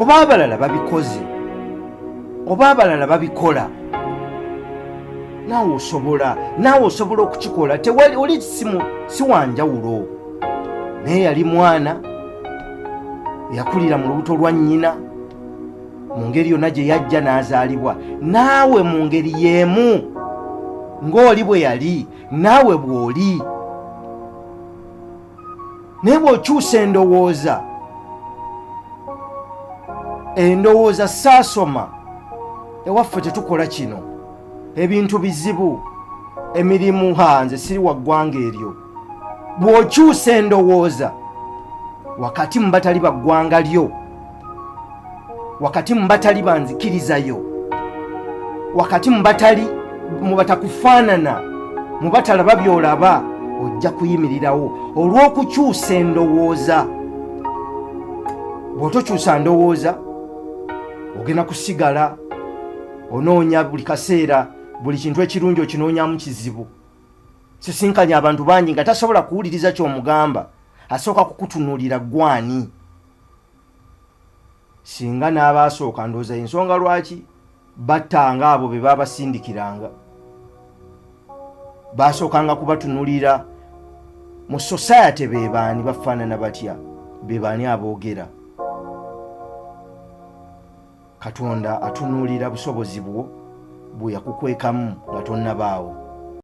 oba abalala babikoze oba abalala babikola, naawe osobola okukikola. Tewali oli si wanjawulo, naye yali mwana yakulira mu lubuto lwa nnyina, mu ngeri yonna gye yajja n'azaalibwa. Naawe mu ngeri y'emu ng'oli bwe yali, naawe bw'oli. Naye bw'okyusa endowooza saasoma, ewaffe tetukola kino, ebintu bizibu, emirimu nze siri wa ggwanga eryo. Bw'okyusa endowooza wakati mu batali ba ggwanga lyo, wakati mu batali banzikirizayo, wakati mu batakufaanana, mu batalaba by'olaba, ojja kuyimirirawo olw'okukyusa endowooza. Bw'otokyusa ndowooza ogenda kusigala onoonya buli kaseera, buli kintu ekirungi okinoonyamu kizibu. Sisinkanye abantu bangi nga tasobola kuwuliriza ky'omugamba, asooka kukutunuulira gwani. Singa n'abaasooka ndowooza ensonga lwaki battanga abo be baabasindikiranga, baasookanga kubatunuulira mu society be baani bafaanana batya, be baani aboogera. Katonda atunuulira busobozi bwo bwe yakukwekamu nga tonnabaawo.